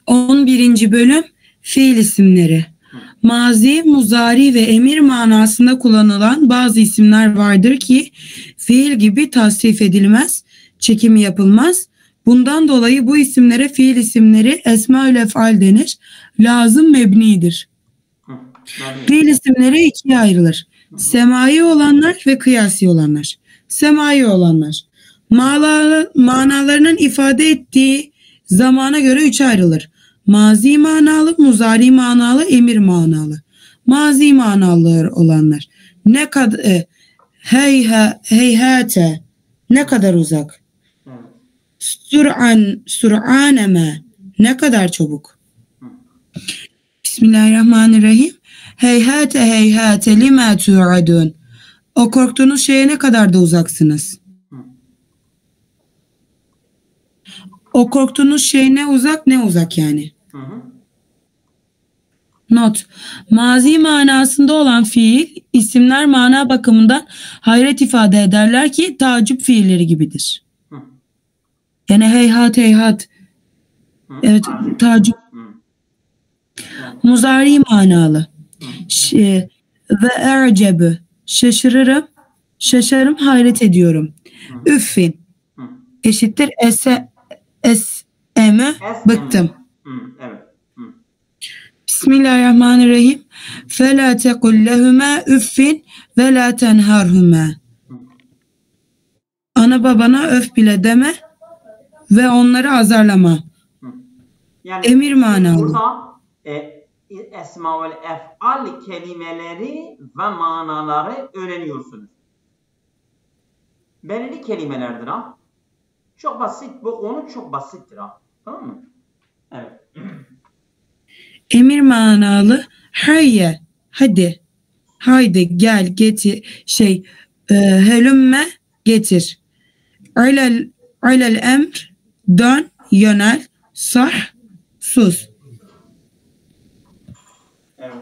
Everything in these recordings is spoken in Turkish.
11. bölüm Fiil isimleri. Mazi, muzari ve emir manasında kullanılan bazı isimler vardır ki fiil gibi tasrif edilmez, çekimi yapılmaz. Bundan dolayı bu isimlere fiil isimleri esma-ül ef'al denir. Lazım mebnidir. Fiil isimleri ikiye ayrılır. Semai olanlar ve kıyasi olanlar. Semai olanlar manalarının ifade ettiği zamana göre üçe ayrılır. Mazi manalı, muzari manalı, emir manalı. Mazi manalı olanlar. Ne kadar heyhate, ne kadar uzak. Sur'aneme, ne kadar çabuk. Bismillahirrahmanirrahim. Heyhate heyhate lima tu'adun. O korktuğunuz şeye ne kadar da uzaksınız. O korktuğunuz şey ne uzak yani. Not. Mazi manasında olan fiil, isimler mana bakımından hayret ifade ederler ki tacip fiilleri gibidir. Yani heyhat heyhat. Evet, tacip. Muzari manalı. Ve ercebü. Şaşarım, hayret ediyorum. Üffin. Eşittir es'eme, bıktım. Bismillahirrahmanirrahim. فَلَا تَقُلْ لَهُمَا üffin ve la tenharhuma. Ana babana öf bile deme ve onları azarlama. Yani emir manalı. Burada esma-ül ef'al kelimeleri ve manaları öğreniyorsunuz. Belirli kelimelerdir ha. Çok basit. Bu konu çok basittir ha. Tamam mı? Evet. Emir manalı hayye, hadi, haydi gel getir, helümme getir. Alel emr, dön, yönel, sah, sus. Evet.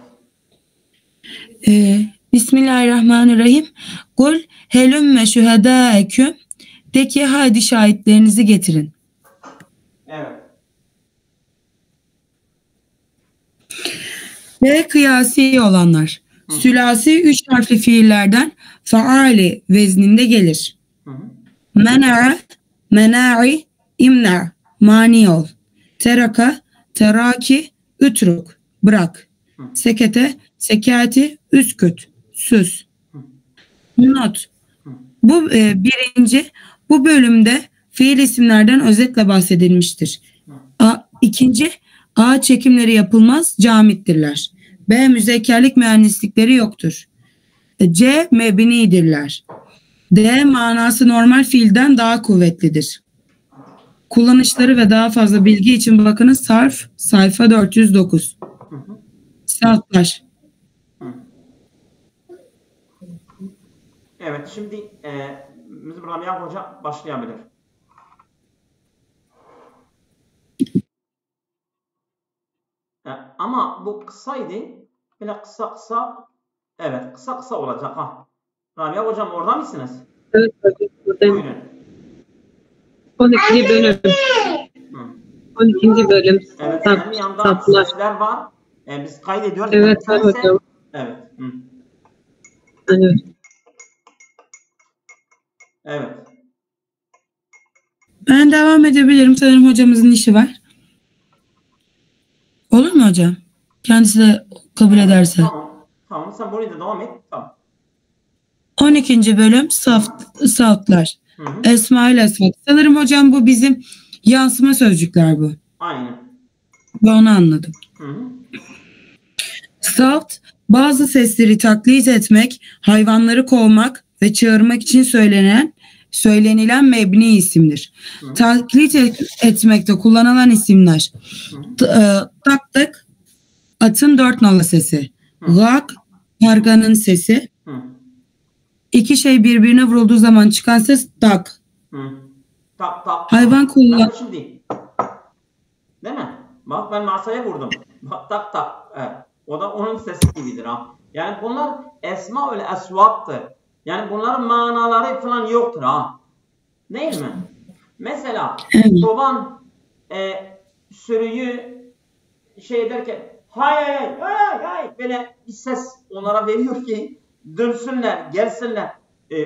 Bismillahirrahmanirrahim. Kul helümme şühedâeküm, de ki hadi şahitlerinizi getirin. Evet. Ve kıyasi olanlar. Sülasi 3 harfli fiillerden faali vezninde gelir. Mena'a, mena'i, imna, mani ol. Teraka, teraki, ütruk, bırak. Sekete, sekati, üsküt, sus. Not. Bu birinci, bu bölümde fiil isimlerden özetle bahsedilmiştir. İkinci, A çekimleri yapılmaz, camittirler. B müzekkerlik mühendislikleri yoktur. C mebnidirler. D manası normal fiilden daha kuvvetlidir. Kullanışları ve daha fazla bilgi için bakınız sarf sayfa 409. Saltlar. Evet, şimdi bizim Rabia Hoca başlayabilir. Ama bu kısaydı. Böyle kısa. Evet, kısa olacak ha. Rabia Hocam orada mısınız? Evet hocam, buradayım. Buyurun. 12. bölüm. 12. bölüm. Evet, senin yanında Saplar. sesler var. Biz kaydediyoruz. Evet, var hocam. Evet. Evet. Evet. Ben devam edebilirim. Sanırım hocamızın işi var. Olur mu hocam? Kendisi de kabul ederse. Tamam. Sen burayı da devam et. Tamam. 12. bölüm saltlar. Esma-ül esvat. Sanırım hocam bu bizim yansıma sözcükler bu. Aynen. Ben onu anladım. Salt, bazı sesleri taklit etmek, hayvanları kovmak ve çağırmak için söylenilen mebni isimdir. Taklit etmekte kullanılan isimler. Tak tak, atın 4 nala sesi. Gak, karganın sesi. İki şey birbirine vurulduğu zaman çıkan ses tak. Tak. Hayvan kullan. Şimdi. Değil mi? Bak ben masaya vurdum. Bak tak. Evet. O da onun sesi gibidir ha. Yani bunlar esma-ül esvattır. Yani bunların manaları falan yoktur ha. Değil mi? Mesela çoban sürüyü şey ederken hay hay hay hay böyle bir ses onlara veriyor ki dönsünler, gelsinler.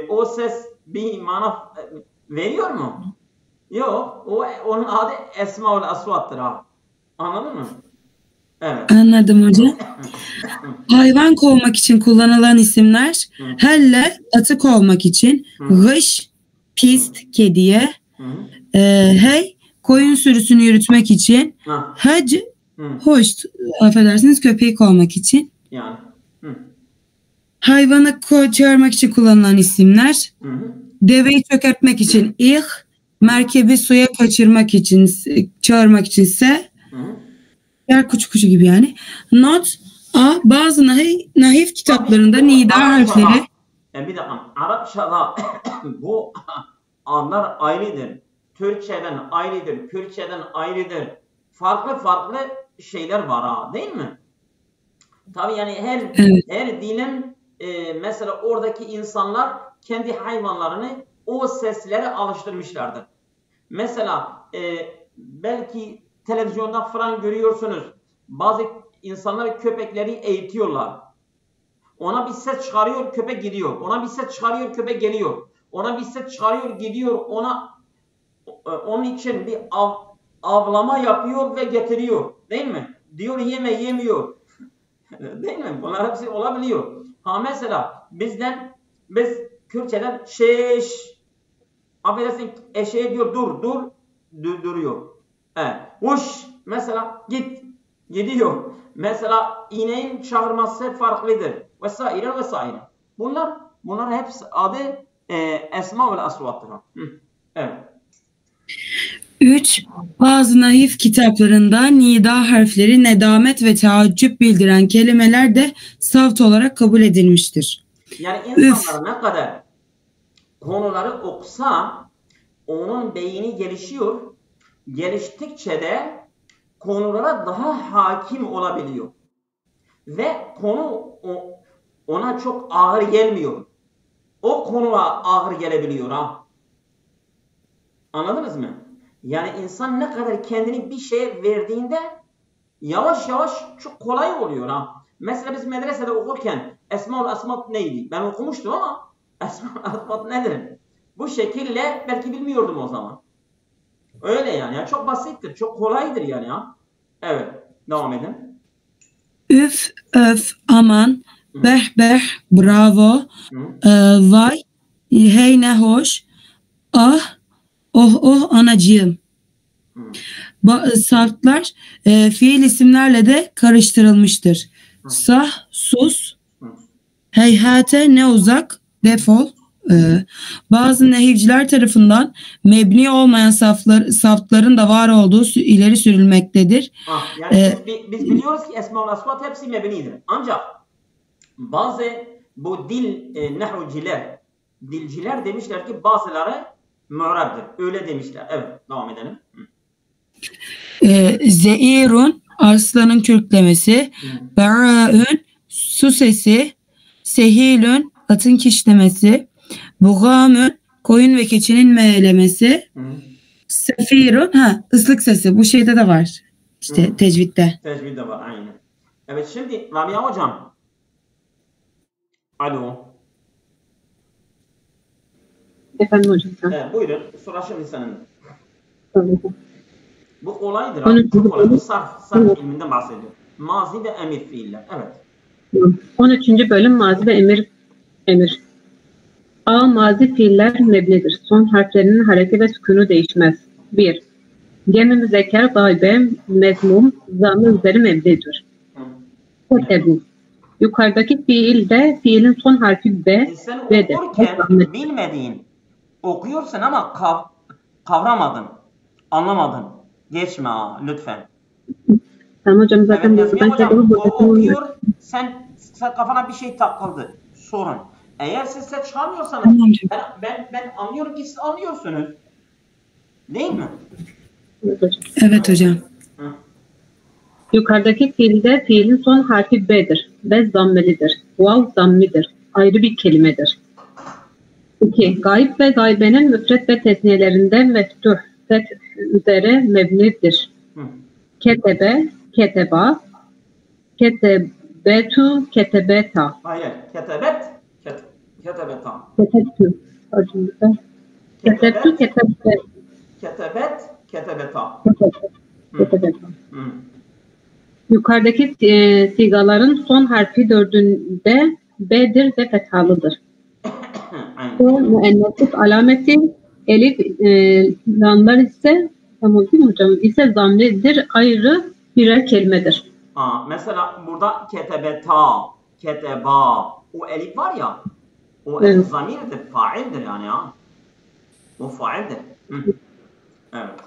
O ses bir mana veriyor mu? Yok. Onun adı Esmaül Asvat'tır ha. Anladın mı? Evet. Anladım hocam. Hayvan kovmak için kullanılan isimler helle atı kovmak için, gış pist kediye, hey koyun sürüsünü yürütmek için, hac hoş affedersiniz köpeği kovmak için. Yani. Hayvanı çağırmak için kullanılan isimler deveyi çökertmek için ih, merkebi suya kaçırmak için çağırmak için ise yer kuşu gibi yani. Not a bazı nahif kitaplarında nida harfleri. Bir dakika. Arapçada bu anlar ayrıdır. Türkçeden ayrıdır. Kürtçeden ayrıdır. Farklı şeyler var ha, değil mi? Tabii yani her dinin mesela oradaki insanlar kendi hayvanlarını o seslere alıştırmışlardır. Mesela belki televizyonda falan görüyorsunuz. Bazı insanlar köpekleri eğitiyorlar. Ona bir ses çıkarıyor, köpek gidiyor. Ona bir ses çıkarıyor, köpek geliyor. Ona bir ses çıkarıyor, gidiyor. Onun için bir avlama yapıyor ve getiriyor. Değil mi? Diyor yeme, yemiyor. Değil mi? Bunlar hepsi olabiliyor. Ha mesela biz Kürtçeden şeş, affedersin eşeğe diyor duruyor. Uş mesela gidiyor. Mesela ineğin çağırması farklıdır. Vesaire. Bunlar hepsi adı Esma ve Asvat'tır. Evet. 3. Bazı naif kitaplarında nida harfleri nedamet ve teaccüp bildiren kelimeler de savt olarak kabul edilmiştir. Yani insanlar ne kadar konuları okusa onun beyni gelişiyor. Geliştikçe de konulara daha hakim olabiliyor. Ve konu ona çok ağır gelmiyor. O konuya ağır gelebiliyor ha. Anladınız mı? Yani insan ne kadar kendini bir şeye verdiğinde yavaş çok kolay oluyor ha. Mesela biz medresede okurken Esmaül Asmat neydi? Ben okumuştum ama Esmaül Asmat nedir? Bu şekilde belki bilmiyordum o zaman. Öyle yani. Çok basittir. Çok kolaydır yani ha. Evet. Devam edin. Üf, öf, aman, beh, bravo, vay, hey ne hoş, ah, oh, anacığım. Saftlar fiil isimlerle de karıştırılmıştır. Sah, sus, heyhate ne uzak, defol. Bazı nehivciler tarafından mebni olmayan saftların da var olduğu ileri sürülmektedir. Yani biz biliyoruz ki Esmaül Asvat hepsi mebnidir. Ancak bazı bu dilciler demişler ki bazıları mu'rabdır. Öyle demişler. Evet, devam edelim. Zeirun arslanın kürklemesi, bera'ün su sesi, sehilün atın kişnemesi, bugamün koyun ve keçinin meğlemesi, sefirun ıslık sesi. Bu şeyde de var. İşte tecvidde. Tecvidde var aynen. Evet şimdi Rabia hocam. Alo. Efendim hocam. Evet, buyurun. Soru şimdi senin. Tamam. Bu kolaydır abi. Çok kolay. Bu sarf ilminden bahsediyor. Mazi ve emir fiiller. Evet. 13. bölüm mazi ve emir. A. Mazi fiiller mebnidir. Son harflerinin hareke ve sükunu değişmez. 1. Gemi müzekker gaybe mezmum zamı üzeri mebnidir. Tebu. Yukarıdaki fiil de fiilin son harfi B. Sen okurken bilmediğin okuyorsun ama kavramadın. Anlamadın. Geçme lütfen. Tamam hocam zaten evet, hocam, o okuyor sen kafana bir şey takıldı. Sorun. Eğer siz ses çıkarmıyorsanız ben anlıyorum ki siz anlıyorsunuz. Değil mi? Evet hocam. Yukarıdaki fiilde fiilin son harfi B'dir ve zammelidir. Vav zammidir. Ayrı bir kelimedir. 2. Gayb ve gaybenin müfret ve tesniyelerinde meftuh set üzere mebnidir. Ketebe keteba, ketebetu, ketebeta. Hayır. Ketebet. Ketebeta. Ketebtu. Ketebtu, ketebet. Ketebet. Ketebeta. Ketebeta. Hı. Yukarıdaki sigaların son harfi dördünde B'dir ve fethalıdır. Bu müenneslik alameti elif lamlar ise tamam değil mi hocam? İse zamirdir, ayrı birer kelimedir. Mesela burada ketebeta, keteba, o elif var ya, o Evet. elif zamirdir, faildir yani ya. O faildir. Hı. Evet.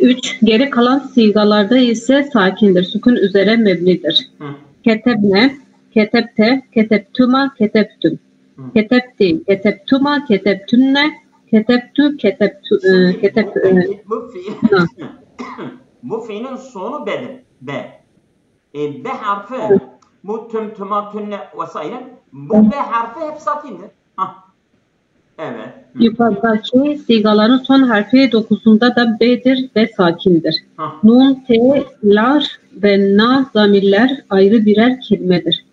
3. Geri kalan sigalarda ise sakindir. Sukun üzere mebnidir. Hı. Ketebne, ketebte, ketebtuma, ketebtüm. Ketebti, ketebtuma, ketebtünne, ketebtu, ketebtu, Bu fiilin sonu B'dir. B. B harfi, bu tüm, tüma, tünne vesaire, bu B harfi hep sakindir. Evet. Yukarıdaki sigaların son harfi 9'unda da B'dir ve sakindir. Nun, T, lar ve na zamirler ayrı birer kelimedir.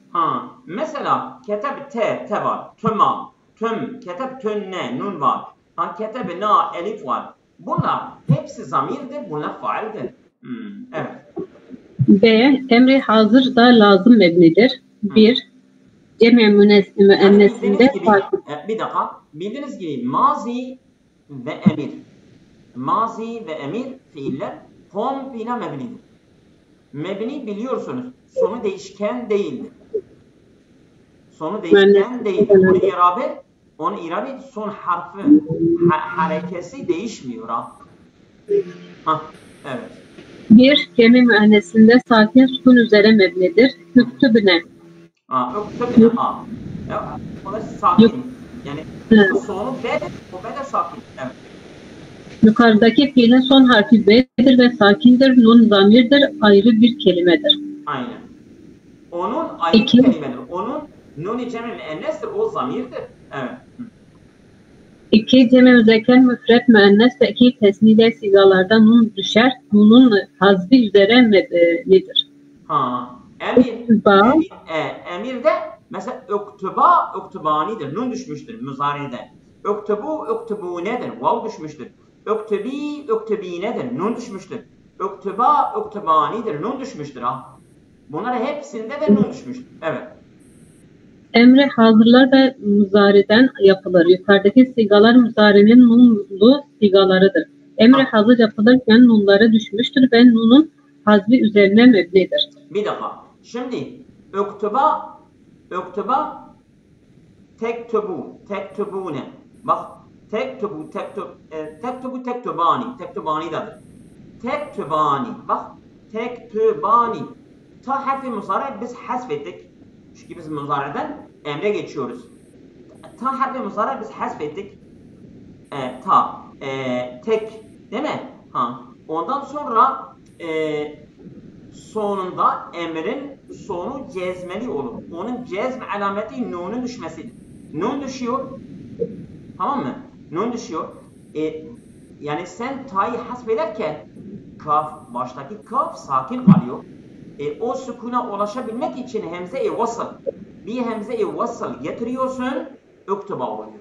Mesela keteb te var, tüma, tüm, keteb tünne, nun var. Keteb na, elif var. Bunlar hepsi zamirdir, bunlar faildir. Evet. B. Emri hazır da lazım mebnidir. 1. Cem-i müennesinde farklı. Bir dakika. Bildiğiniz gibi mazi ve emir. Mazi ve emir fiiller komple mebnidir. Mebni biliyorsunuz. Sonu değişken değildir. Sonu değişken değildir. Onun irabi son harfi, harekesi değişmiyor. Evet. 1. Cem-i müennesinde sakin sukun üzere mebnidir. Üktübüne. Üktübüne. O da sakin. Yani sonu B'dir, o B de sakin. Evet. Yukarıdaki fiilin son harfi B'dir ve sakindir. Nun zamirdir, ayrı bir kelimedir. Aynen. Onun ayrı kelimedir. Onun nun-i cem-i müennestir, o zamirdir. Evet. 2. Cem-i müzekker müfret müennes ve 2 tesniye sigalarda nun düşer. Nunun hazbi üzere mebnidir. Emirde mesela öktübanidir. Nun düşmüştür müzaride. Öktübunedir. Vav düşmüştür. Öktübinedir. Nun düşmüştür. Öktübanidir. Nun düşmüştür. Bunlar hepsinde de nun düşmüştür. Evet. Emre hazırlar ve muzariden yapılır. Yukarıdaki sigalar muzarinin nunlu sigalarıdır. Emre hazır yapılırken nunları düşmüştür ve nunun hazbi üzerine mebnidir. Bir dakika. Şimdi öktuba tektubune. Bak tektubani'dadır. Tektubani. Bak tektubani. Ta harfi muzari biz hasfettik. Çünkü biz muzari'den emre geçiyoruz. Ta harfi muzari biz hasfettik. Tek değil mi? Ondan sonra sonunda emrin sonu cezmeli olur. Onun cezm alameti nun'un düşmesidir. Nun düşüyor. Tamam mı? Nun düşüyor. Yani sen ta'yı hasbederken baştaki kaf sakin kalıyor. O sükuna ulaşabilmek için hemze-i vasıl. Bir hemze-i vasıl getiriyorsun, öktuba oluyor.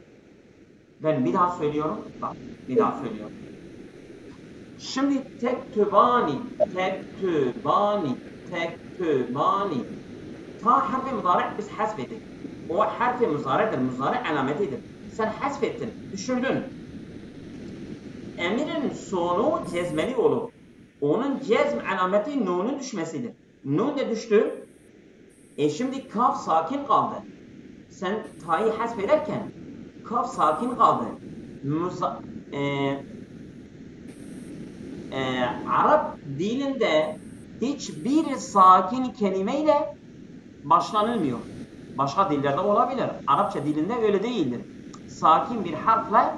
Ben bir daha söylüyorum. Bak, bir daha söylüyorum. Şimdi tektubani. Ta harfi muzari biz hasfettik. O harfi muzari'dir, muzari alametidir. Sen hasfettin, düşürdün. Emirin sonu cezmeli olur. Onun cezm alameti nun'un düşmesidir. Nun de düştü. Şimdi kaf sakin kaldı. Sen ta'yı hasfederken kaf sakin kaldı. Arap dilinde hiçbir sakin kelimeyle başlanılmıyor. Başka dillerde olabilir. Arapça dilinde öyle değildir. Sakin bir harfle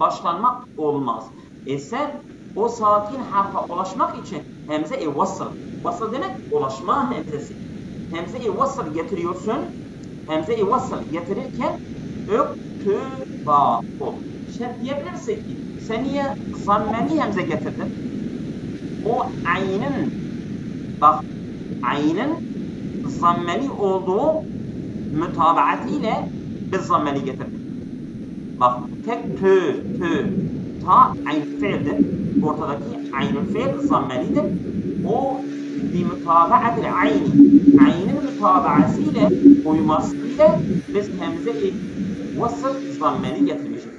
başlanmak olmaz. Sen o sakin harfa ulaşmak için hemze-i vasıl. Vasıl demek ulaşma hemzesi. Hemze-i vasıl getiriyorsun. Hemze-i vasıl getirirken öktüba ol. Diyebilirsin ki sen niye zammeni hemze getirdin? O ayının bak ayının zammeli olduğu mütabaatiyle biz zammeli getirdik. Bak tek tü ta ayn fiildir. Ortadaki aynül fiil zammelidir. O bir mütabaatil ayni. Aynin mütabaasıyla uymasıyla biz hemze-i vasıl zammeli getirmişiz.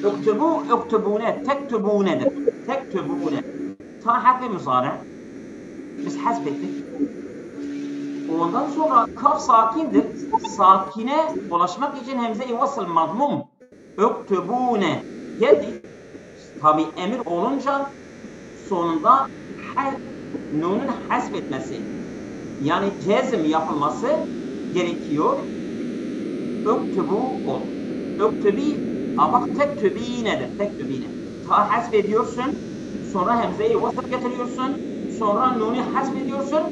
Uktubu, uktubune, tektubunedir. Tektubune. Ta harfi müzare. Biz hasbettik. Ondan sonra kaf sakindir. Sakine ulaşmak için hemze-i vasıl madmum. Uktubune geldi. Tabi emir olunca sonunda nunun hasbetmesi, yani cezm yapılması gerekiyor. Uktubu ol. Uktubi, bak tektübinedir. Tektübine. Ta hasbediyorsun, sonra hemze-i vasıl getiriyorsun, sonra nunu hasbediyorsun.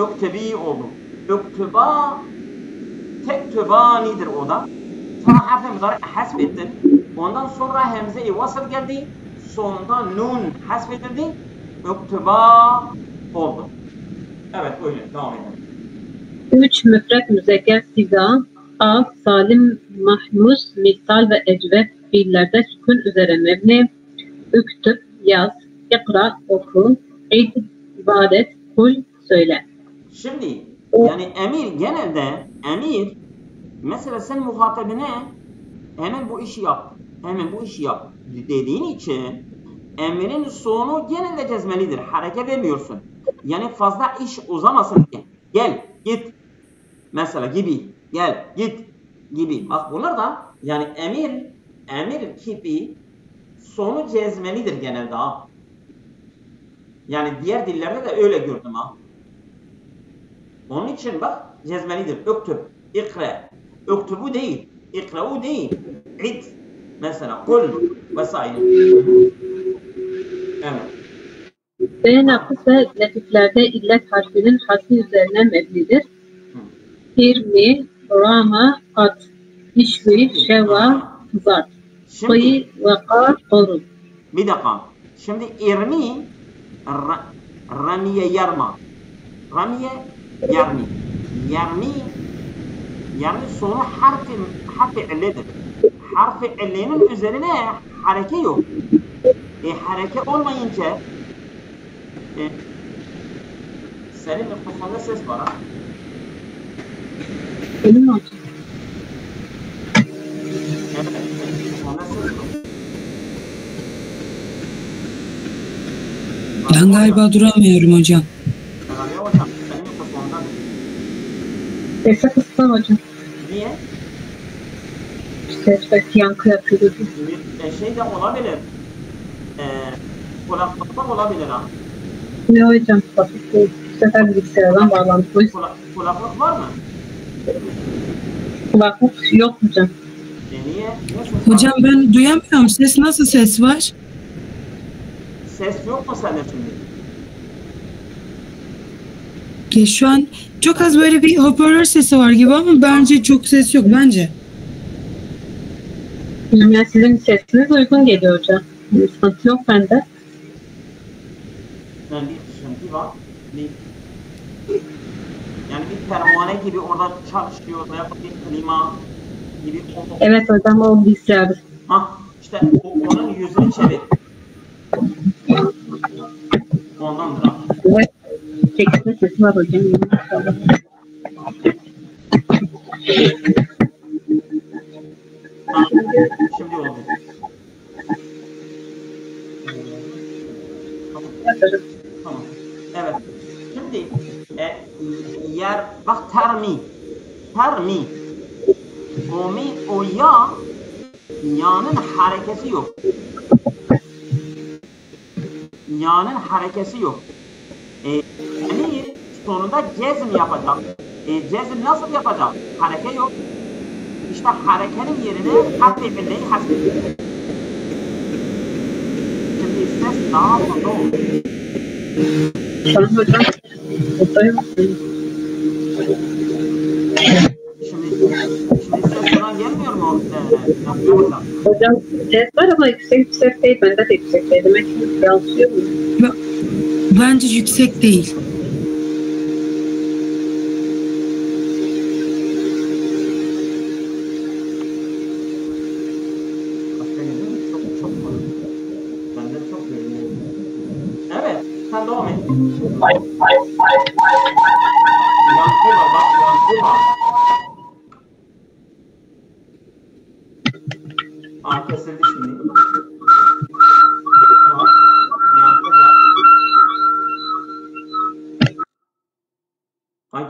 Uktubi oldu. Uktuba tektübanidir o da. Ta harfi müzare hasbettin. Ondan sonra hemze-i vasıl geldi. Sonunda nun hasbedildi. Uktuba oldu. Evet öyle. Devam edelim. 3 müfret müzekker siga, a, salim, mahmus, misal ve ecve fiillerde sükun üzere mebni. Üktüb, yaz, ikra, oku, id, ibadet, kul, söyle. Şimdi yani emir genelde emir mesela sen muhatabine hemen bu işi yap. Hemen bu işi yap dediğin için emrin sonu genelde cezmelidir. Hareket edemiyorsun. Yani fazla iş uzamasın diye. Gel, git. Mesela gibi. Gel, git gibi. Bak bunlar da yani emir gibi sonu cezmelidir genelde ha. Yani diğer dillerde de öyle gördüm ha. Onun için bak cezmelidir. Uktub, ikra. Uktubu değil. İkra'u değil. İd. Mesela kul vesaire. Evet. B nakıs ve latiflerde illet harfinin hasmi üzerine mebnidir. Hirmi, rama, at, işvi, şeva, zat. Kıyı ve kar, korun. Bir dakika. Şimdi irmi, ramiye yarma. Ramiye yarmi. Yarmi sonu harfi illedir. Harfi illenin üzerine hareke yok. Hareke olmayınca senin mikrofonda ses var ha. Benim olsun. Evet, senin mikrofonda ses var. Ben galiba duramıyorum hocam. Rabia hocam, senin mikrofondan. Sesi kıstım hocam. Niye? Ses belki yankı yapıyordu. Şey de olabilir. Kulaklıkta olabilir ha. Ne hocam? Basit değil. Bu sefer bilgisayardan bağlantılıyız. Kulaklık var mı? Kulaklık yok hocam. Niye? Hocam ben duyamıyorum. Ses nasıl ses var? Ses yok mu sende şimdi? Ki şu an çok az böyle bir hoparlör sesi var gibi ama bence çok ses yok bence. Yani sizin sesiniz uygun geliyor hocam. Bir sıkıntı yok bende. Yani bir sıkıntı var. Yani bir pervane gibi orada çalışıyor veya bir klima gibi. Evet hocam o bilgisayarı. İşte onun yüzünü çevir. Ondandır ha. Evet. Çekisinde sesi var hocam. Şimdi oldu. Tamam. Evet. Şimdi yer bak termi. O ya'nın hareketi yok. Ya'nın harekesi yok. Emir sonunda cezm yapacak. Cezm nasıl yapacak? Hareke yok. İşte harekenin yerine harf-i illeyi hasbediyor. Şimdi ses daha fazla olur. Tamam hocam. Buradayım. Şimdi ses falan gelmiyor mu? Nasıl hocam? Hocam ses var ama yüksek değil. Bende de yüksek değil. Demek ki yansıyor mu? Bence yüksek değil. Çok var. Bende çok görünüyor. Evet, sen devam et. Yankı var, bak yankı var. Kesildi şimdi. Yankı var.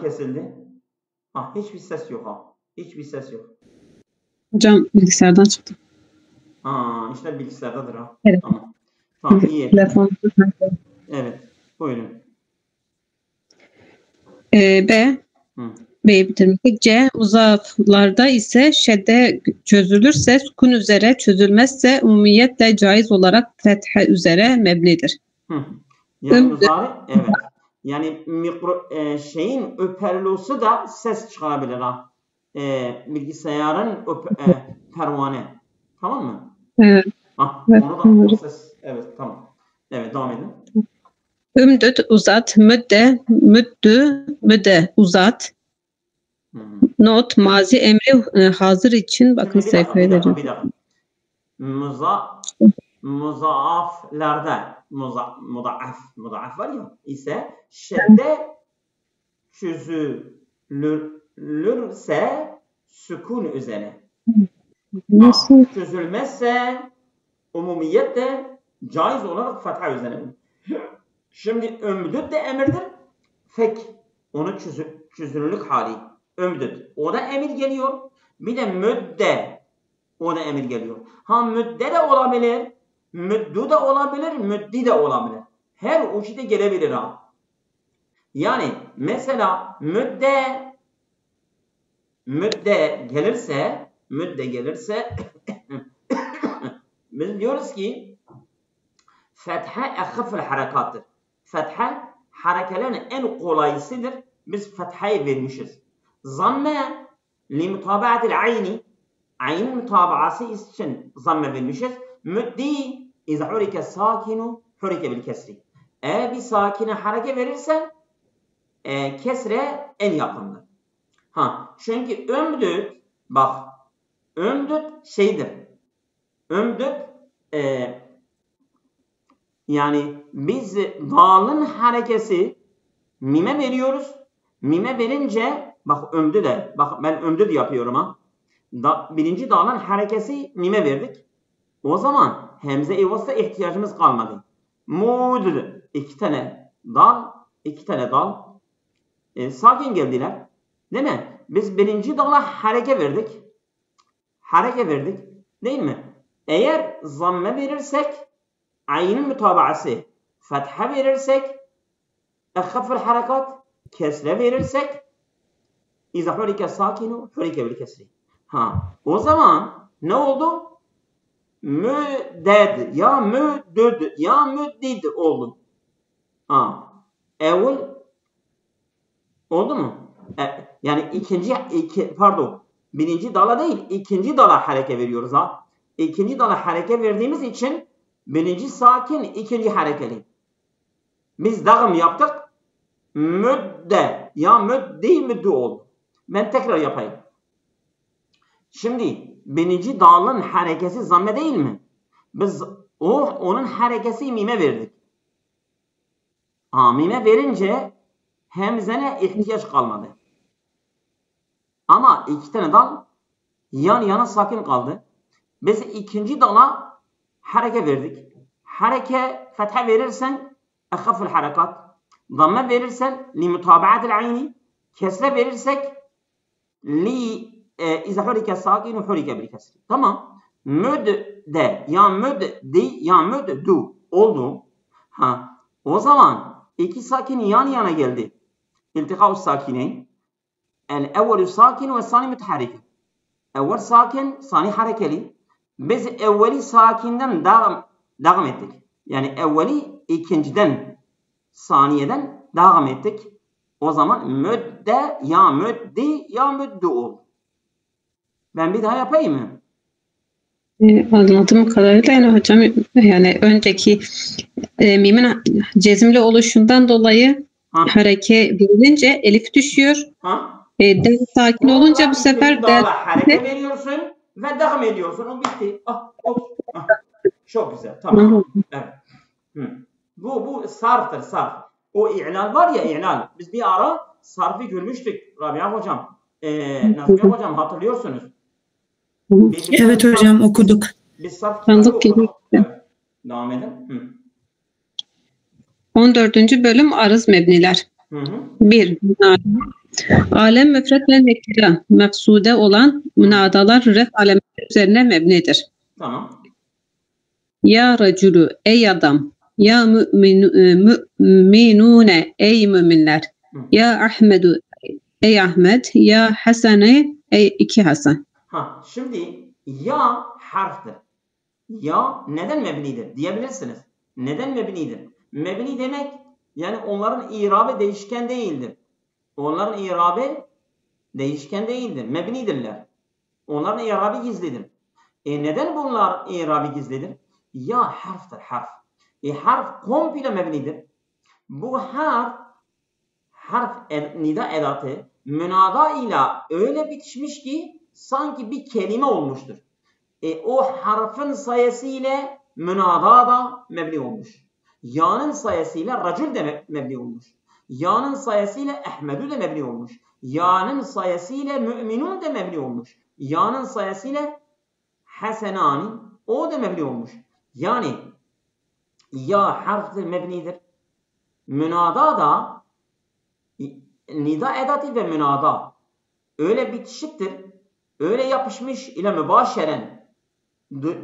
Kesildi. Hiçbir ses yok Hiçbir ses yok. Hocam bilgisayardan çıktım. İşte bilgisayardadır Evet. Tamam iyi. Telefon. Evet. Buyurun. B'yi bitirmiştik. C. Uzaflarda ise şedde çözülürse sukun üzere, çözülmezse umumiyetle caiz olarak fethe üzere mebnidir. Yani muzari, evet. Yani şeyin öperlosu da ses çıkarabilir bilgisayarın pervane. Tamam mı? Evet. Onu da ses. Evet, tamam. Evet, devam edin. Ümdüt uzat, müdde uzat. Not mazi emri hazır için bakın sayfaya veriyorum. Bir dakika. Muzaaflarda mudaaf var ya ise şedde çözülürse sükun üzere. Nasıl? Çözülmezse umumiyette caiz olarak fetha üzere. Şimdi ömdüt de emirdir. Fek onun çözünürlük hali. Ömdüt. O da emir geliyor. Bir de müdde. O da emir geliyor. Müdde de olabilir. Müddü de olabilir. Müddi de olabilir. Her uçta gelebilir Yani mesela müdde gelirse biz diyoruz ki fetha ehafel harekattır. Fetha harekelerin en kolaysıdır. Biz fethayı vermişiz. Zamme li mutabaatil ayni aynin mutabaası için zamme vermişiz. Müddi izâ hurike sakinu hurike bil kesri. Eğer bir sakine hareke verirsen kesre en yakındır. Çünkü ömdüt bak ömdüt şeydir. Ömdüt yani biz dalın harekesi mime veriyoruz. Mime verince bak ömdü de bak ben ömdü de yapıyorum birinci dalın harekesi mime verdik. O zaman hemze-i vasıta ihtiyacımız kalmadı. Mud iki tane dal sakin geldiler. Değil mi? Biz birinci dala hareke verdik. Değil mi? Eğer zamme verirsek aynin mütabaası fetha verirsek ehafel harekat kesre verirsek izâ hurike sakinu hurike bil kesri. O zaman ne oldu? Müdded ya müddüd ya müddid oldu. Evvel oldu mu? Yani birinci dala değil ikinci dala hareke veriyoruz İkinci dala hareke verdiğimiz için birinci sakin ikinci harekeli. Biz dağım yaptık. Müdde ya müddü oldu. Ben tekrar yapayım. Şimdi birinci dalın harekesi zamme değil mi? Biz onun harekesi mime verdik. Mime verince hemzene ihtiyaç kalmadı. Ama iki tane dal yan yana sakin kaldı. Biz ikinci dala hareke verdik. Hareke fetha verirsen ehafel harekat. Zamme verirsen li mutabaatil ayni. Kesre verirsek li izâ hurike sakinu hurike bil kesri. Tamam. Müdde ya müddi ya müddü oldu. O zaman iki sakin yan yana geldi. İltikâ'u sakineyn. El-evvelü sakin ve sani müteharrik. Evvel sakin, sani harekeli. Biz evveli sakinden devam ettik. Yani evveli ikinciden, saniyeden devam ettik. O zaman müdde ya müddi ya müddü oldu. Ben bir daha yapayım mı? Anladığım kadarıyla yani hocam yani önceki mimin cezimli oluşundan dolayı Ha. hareke verilince elif düşüyor. Ha? Del sakin olunca bu sefer del hareket veriyorsun ve devam ediyorsun. O bitti. Çok güzel. Tamam. Evet. Bu sarftır, sarf. O i'lal var ya, i'lal. Biz bir ara sarfı görmüştük Rabia hocam. Nafiye hocam hatırlıyorsunuz. Evet hocam okuduk. Biz sarf Tanıdık kitabı okuduk. geliyor. Evet. Devam edin. 14. bölüm arız mebniler. 1. Alem müfret ve nekira meksude olan münadalar ref alemeti üzerine mebnidir. Tamam. Ya raculu ey adam, ya müminune ey müminler, ya Ahmedu ey Ahmet, ya Hasene ey iki Hasan. Şimdi ya harftir. Ya neden mebnidir diyebilirsiniz. Neden mebnidir? Mebni demek yani onların irabı değişken değildir. Onların irabı değişken değildir. Mebnidirler. Onların irabı gizlidir. Neden bunlar irabı gizlidir? Ya harftir, harf. Harf komple mebnidir. Bu harf nida edatı münada ile öyle bitişmiş ki sanki bir kelime olmuştur. O harfin sayesinde münada da mebni olmuş. Ya'nın sayesıyla racül de mebni olmuş. Ya'nın sayesıyla Ahmedu de mebni olmuş. Ya'nın sayesıyla müminun de mebni olmuş. Ya'nın sayesıyla Hasenani o da mebni olmuş. Yani ya harftir mebnidir. Münada da nida edatı ve münada öyle bitişiktir. Öyle yapışmış ile mübaşeren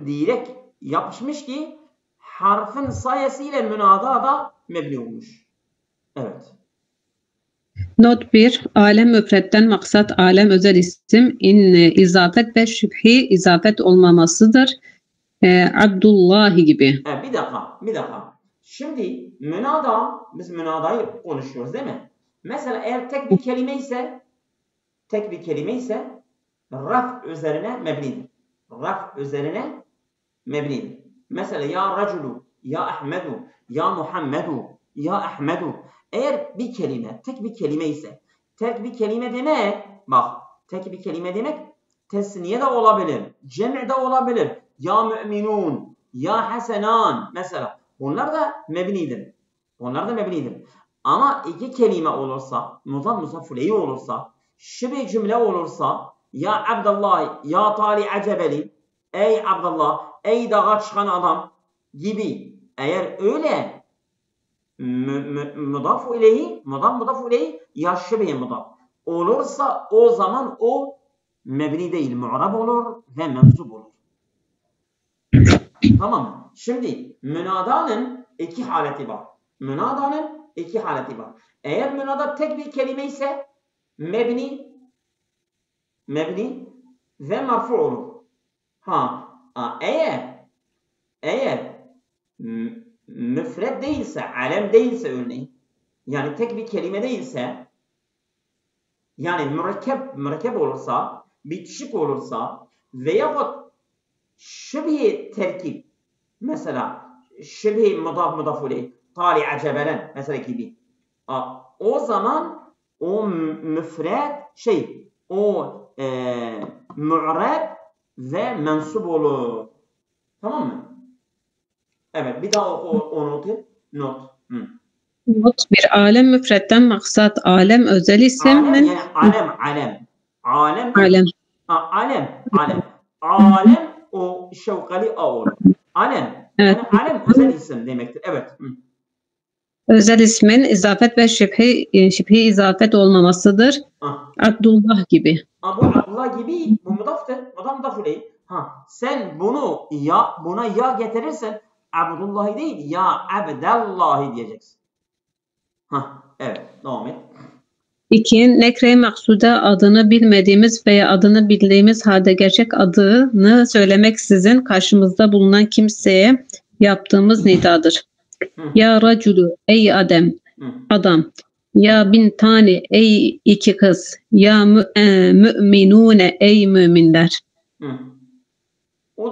direkt yapışmış ki harfin sayesiyle münada da mebni olmuş. Evet. Not 1. Alem müfretten maksat alem özel isim izafet ve şüphi izafet olmamasıdır. Abdullahi gibi. Bir dakika. Şimdi münada, biz münadayı konuşuyoruz değil mi? Mesela eğer tek bir kelime ise raf üzerine mebnidir. Mesela ya raculu, ya Ahmedu, ya Muhammedu, ya Ahmedu. Eğer bir kelime, tek bir kelime ise, tek bir kelime demek tesniye de olabilir, cem'i de olabilir. Ya müminun, ya hasenan mesela. Bunlar da mebnidir. Ama iki kelime olursa, muzaf ileyhi olursa, şibi cümle olursa, ya Abdullah, ya Tali Acebeli, ey Abdullah, ey dağa çıkan adam gibi. Eğer öyle mudaf ileyhi ya şibi mudaf olursa o zaman o mebni değil, mu'rab olur ve mensup olur. Tamam mı? Şimdi münadanın iki haleti var. Eğer münada tek bir kelime ise mebni ve marfu olur. Eğer müfred değilse, alem değilse örneğin, yani tek bir kelime değilse, yani mürekkep olursa, bitişik olursa veyahut şibhi terkip, mesela şibhi mudaf ileyh, tali acebelen mesela gibi. O zaman o müfred mu'rab ve mensup olur. Tamam mı? Evet, bir daha o not. Not 1. Alem müfretten maksat alem özel isim. Alem o şevkali a olur. Alem. Evet. Yani alem özel isim demektir. Evet. Özel ismin izafet ve şibhi izafet olmamasıdır. Abdullah gibi. Bu Abdullah gibi bu mudaftır. Mudaf ileyh. Sen buna ya getirirsen Abdullahi değil ya Abdallahi diyeceksin. Evet. Devam et. 2. Nekre-i maksuda adını bilmediğimiz veya adını bildiğimiz halde gerçek adını söylemeksizin karşımızda bulunan kimseye yaptığımız nidadır. Ya raculu ey adam. Ya bintani ey iki kız. Ya müminune ey müminler.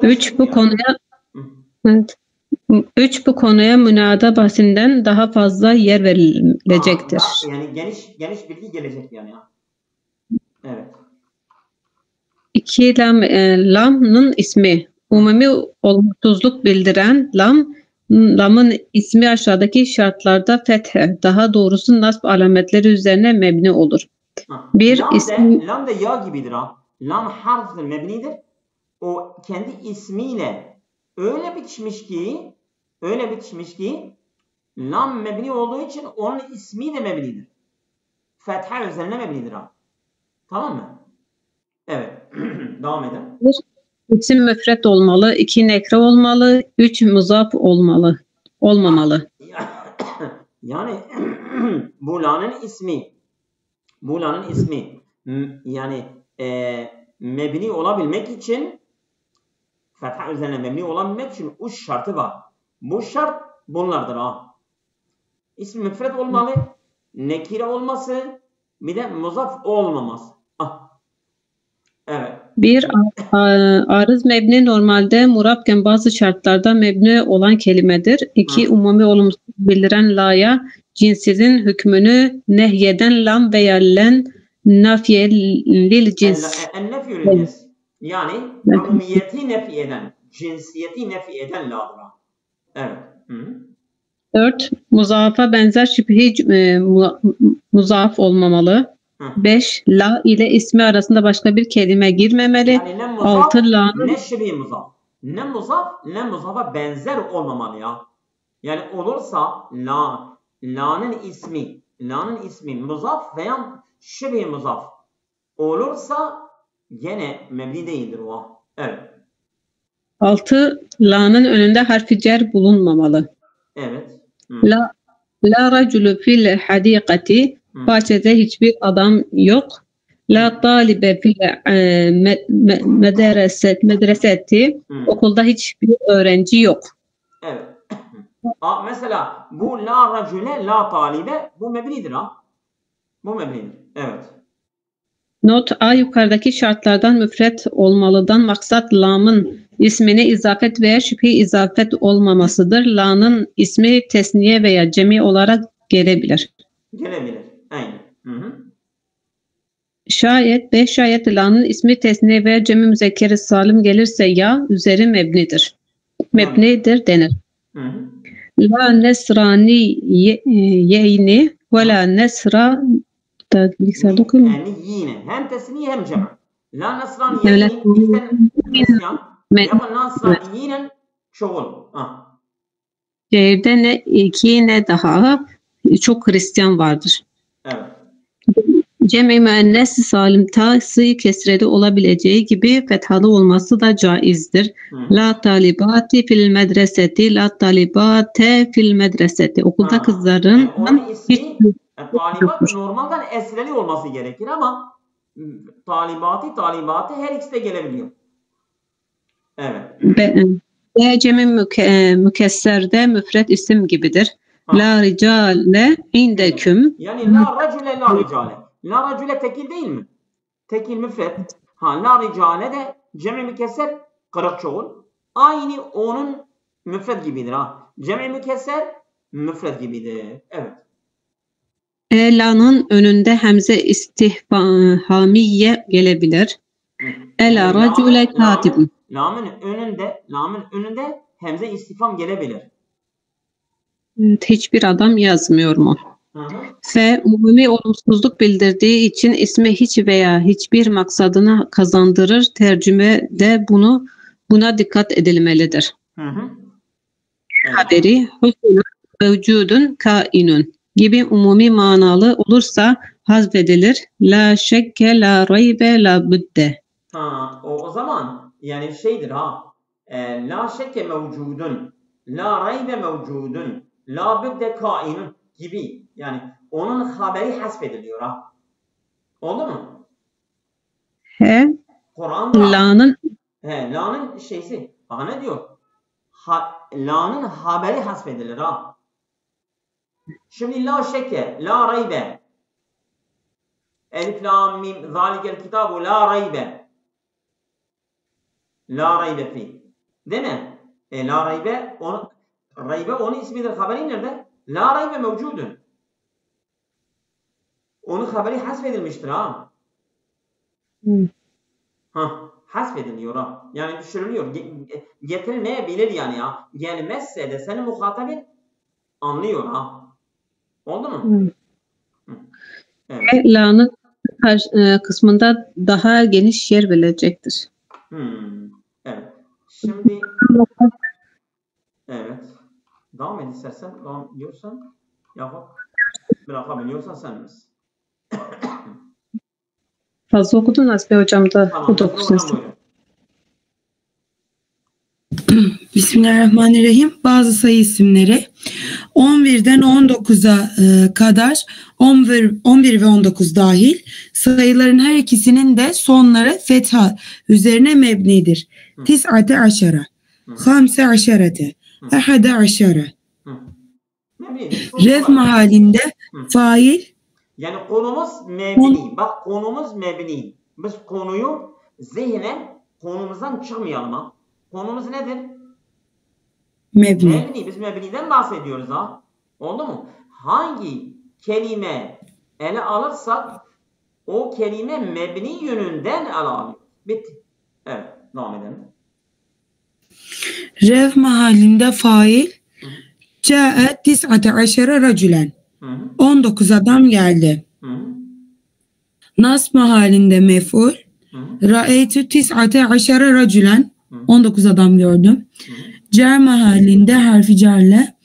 3. Bu konuya 3 bu konuya münada bahsinden daha fazla yer verilecektir. Yani geniş bilgi gelecek yani. Evet. 2 lam'ın ismi. Umumi olumsuzluk bildiren lam'ın ismi aşağıdaki şartlarda fethe, daha doğrusu nasb alametleri üzerine mebni olur. Bir lam de ya gibidir ha. Lam harftir, mebnidir. O kendi ismiyle öyle bitişmiş ki lam mebni olduğu için onun ismi de mebnidir. Fetha üzerine mebnidir ha. Tamam mı? Evet. Devam edelim. 1 isim müfret olmalı, 2 nekre olmalı, 3 muzaf olmamalı. Yani bu la'nın ismi yani mebni olabilmek için fetha üzerine mebni olabilmek için 3 şartı var. Bu şart bunlardır ha. İsmi müfret olmalı, nekire olması, bir de muzaf olmaması. Evet. 1 arız mebni normalde murabken bazı şartlarda mebni olan kelimedir. 2 umumi olumsuz bildiren la'ya cinsinin hükmünü nehyeden lam veya len nafiye lil cins. Nefyül cins. Yani umumiyeti nefi eden, cinsiyeti nefi eden la'dır. Evet. 4 muzafa benzer şibhi muzaf olmamalı. 5 la ile ismi arasında başka bir kelime girmemeli. Yani ne muzaf, 6 la'nın ne şibhi muzaf. Ne muzafa benzer olmamalı ya. Yani olursa la'nın ismi muzaf veya şibhi muzaf olursa gene mebni değildir o. Evet. 6 la'nın önünde harfi cer bulunmamalı. Evet. La raculu fil hadikati, bahçede hiçbir adam yok. La talibe fil medreseti, okulda hiçbir öğrenci yok. Evet. Mesela bu la racule, la talibe bu mebnidir ha. Bu mebnidir. Evet. Not A yukarıdaki şartlardan müfret olmalıdan maksat lam'ın ismine izafet veya şüphe izafet olmamasıdır. La'nın ismi tesniye veya cemi olarak gelebilir. Aynen. Şayet la'nın ismi tesniye veya cemi müzekkeri salim gelirse ya üzeri mebnidir. Mebnidir denir. La nesrani yeyni ve la nesra yani yine hem tesniye hem cem. La nesrani yeyni Hristiyan ya nasrani yine çoğul. Şehirde ne iki ne daha çok Hristiyan vardır. Evet. Cem-i müennes salim ta'sı kesreli olabileceği gibi fethalı olması da caizdir. La talibati fil medreseti, la talibate fil medreseti. Okulda kızların onun ismi talibat normalden esreli olması gerekir ama talibati her ikisi de gelebiliyor. Evet. Cem-i mükesserde müfret isim gibidir. La ricale indeküm. Yani la racule la ricale. La racule tekil değil mi? Tekil müfret. La ricale de cem-i mükesser kırık çoğul. Aynı onun müfret gibidir ha. Cem-i mükesser müfret gibidir. Evet. La'nın önünde hemze istihamiye gelebilir. Ela racule katibun. Lamın önünde hemze istifham gelebilir. Evet, hiçbir adam yazmıyor mu? F umumi olumsuzluk bildirdiği için ismi hiç veya hiçbir maksadını kazandırır. Tercümede buna dikkat edilmelidir. Haberi vücudun kainun gibi umumi manalı olursa hazfedilir. La şekke la raybe la budde. O zaman yani şeydir ha. La şekke mevcudun, la raybe mevcudun, la budde kainun gibi. Yani onun haberi hasfediliyor ha. Oldu mu? Kur'an'da la'nın şeysi. Bak ne diyor? La'nın haberi hasfedilir ha. Şimdi la şekke, la raybe. Elif lam mim zalikel kitabu la raybe. La raybe fi. Değil mi? La raybe Raybe onun ismidir. Haberi nerede? La raybe mevcudun. Onun haberi hasfedilmiştir ha. Hasfediliyor ha. Yani düşürülüyor. Getirilmeyebilir yani ya. Gelmezse de senin muhatabin anlıyor ha. Oldu mu? Evet. La'nın kısmında daha geniş yer verilecektir. Evet. Şimdi evet. Devam et istersen. Devam ediyorsan yapıp bırakabiliyorsan sen misin? Fazla okudun Azbe hocam da. Tamam. O da okusun. Bismillahirrahmanirrahim. Bazı sayı isimleri 11'den 19'a kadar 11 ve 19 dahil sayıların her ikisinin de sonları fetha üzerine mebnidir. Tis'ate aşara, hamse aşarete, ehade aşara. Ref mahallinde fail. Yani konumuz mebni. Bak konumuz mebni. Biz konuyu zihnen konumuzdan çıkmayalım ha. Konumuz nedir? Mebni. Biz mebniden bahsediyoruz ha. Oldu mu? Hangi kelime ele alırsak o kelime mebni yönünden ele alıyor. Bitti. Evet. Devam edelim. Rev mahallinde fail. Câ'e tis'ate aşere racülen. 19 adam geldi. Nas mahallinde mef'ul. Ra'eytü tis'ate aşere racülen. 19 adam gördüm. Cer mahallinde harfi cerle.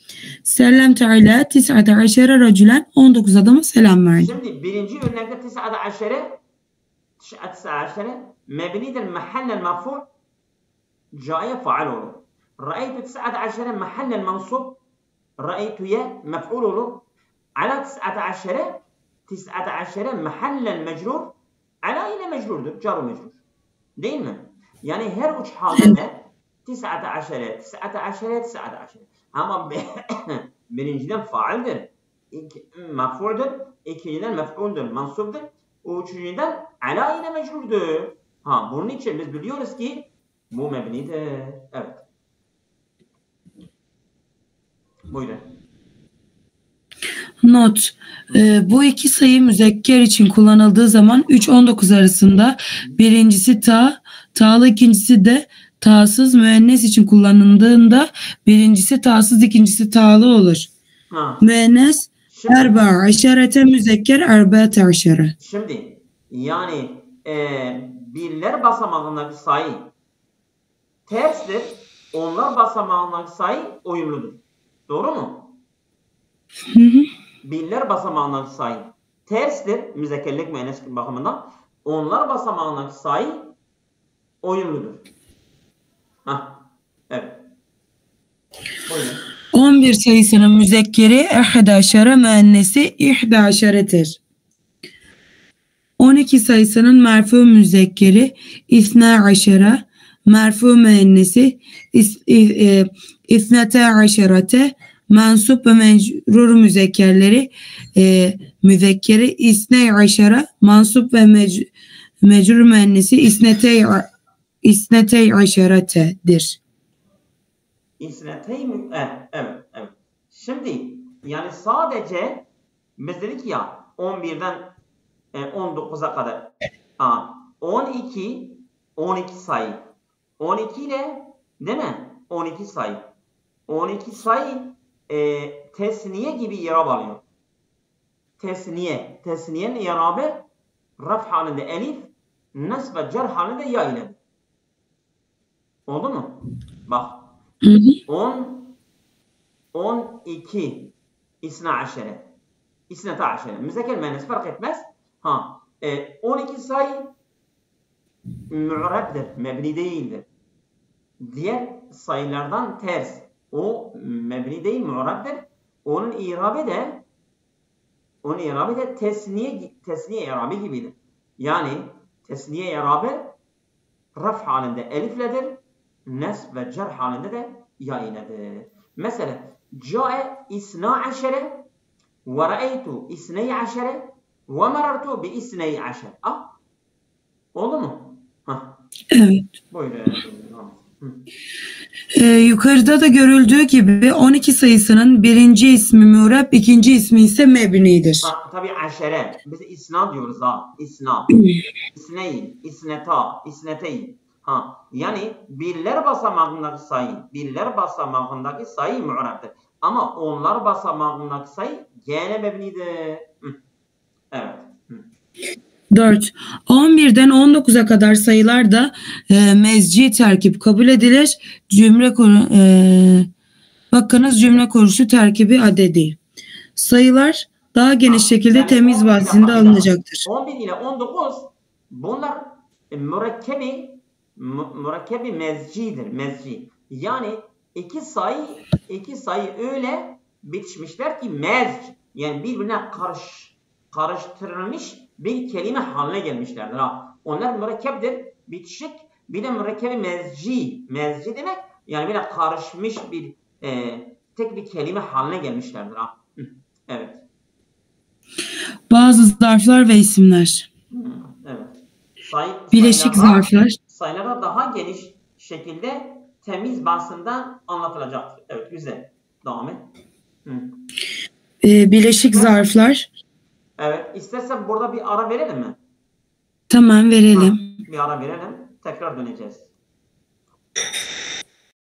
Sellemte ala tis'ate aşere racülen. 19 adama selam verdi. Şimdi birinci örnekte tis'ate aşere mebnidir mahallel mef'ul. Ca'ye faal olur. Ra'eytü tis'ate aşere mahallel mansub. Ra'eytüye mef'ul olur. Ala tis'ate aşere mahallel mecrur. Ala yine mecrurdur. Car mecrur. Değil mi? Yani her üç halde tis'ate aşere. Ama birinciden faaldir. Mef'uldur. İkinciden mef'uldur. Mansubdur. Üçüncüden ala yine mecrurdur. Bunun için biz biliyoruz ki bu mebnidir. Evet. Buyurun. Not. Bu iki sayı müzekker için kullanıldığı zaman 3-19 arasında birincisi ta'lı, ikincisi de ta'sız, müennes için kullanıldığında birincisi ta'sız, ikincisi ta'lı olur. Müennes erba aşarete, müzekker erba'te aşere. Şimdi yani birler basamağındaki sayı terstir. Onlar basamağındaki sayı uyumludur. Doğru mu? Birler basamağındaki sayı terstir. Müzekkerlik müennes bakımından. Onlar basamağındaki sayı uyumludur. Evet. Buyurun. 11 sayısının müzekkeri ehde aşere, müennesi ihde aşeretir. 12 sayısının merfu müzekkeri isne aşere, merfu müennesi isnete aşerete, mensup ve mecrur müzekkerleri müzekkeri isne aşere, mansup ve mecrur müennesi isnete aşeretedir. Evet. Şimdi yani sadece biz dedik ya 11'den 19'a kadar 12 sayı. 12 ile değil mi? 12 sayı. 12 sayı tesniye gibi irab alıyor. Tesniyenin irabı raf halinde elif, nasb ve cer halinde ya ile. Oldu mu? Bak. 12 isna aşere. İsnete aşere. Müzekker müennes fark etmez. 12 sayı mu'rabdır. Mebni değildir. Diğer sayılardan ters. O mebni değil, mu'rabdır. Onun irabı da tesniye irabı gibidir. Yani tesniye irabı raf halinde elifledir. Nesb ve cer halinde de ya iledir. Mesela Câe isna aşere ve ra'eytu isney aşere ve marartu bi isney aşere. Oldu mu? Evet. Buyurun. Yukarıda da görüldüğü gibi 12 sayısının birinci ismi müreb, ikinci ismi ise mebnidir. Tabii aşere. Biz isnad diyoruz ha. İsnad. İsneyn, isneta, isneteyn. Yani birler basamağındaki sayı mü'rabdır. Ama onlar basamağındaki sayı gene mebnidir. Evet. 4. 11'den 19'a kadar sayılar da mezci terkip kabul edilir. Bakınız cümle kuruluşu terkibi adedi. Sayılar daha geniş şekilde yani temiz bahsinde alınacaktır. 11 ile 19 bunlar mürekkebi mezcidir. Mezci. Yani iki sayı öyle bitişmişler ki mezc, yani birbirine karıştırılmış bir kelime haline gelmişlerdir. Onlar mürekkeptir, bitişik. Bir de mürekkebi mezci. Mezci demek yani böyle karışmış bir tek bir kelime haline gelmişlerdir. Evet. Bazı zarflar ve isimler. Evet. Bileşik zarflar. Sayılara daha geniş şekilde temiz bahsinden anlatılacaktır. Evet, güzel. Devam et. Bileşik zarflar. Evet. İstersen burada bir ara verelim mi? Tamam, verelim. Bir ara verelim. Tekrar döneceğiz.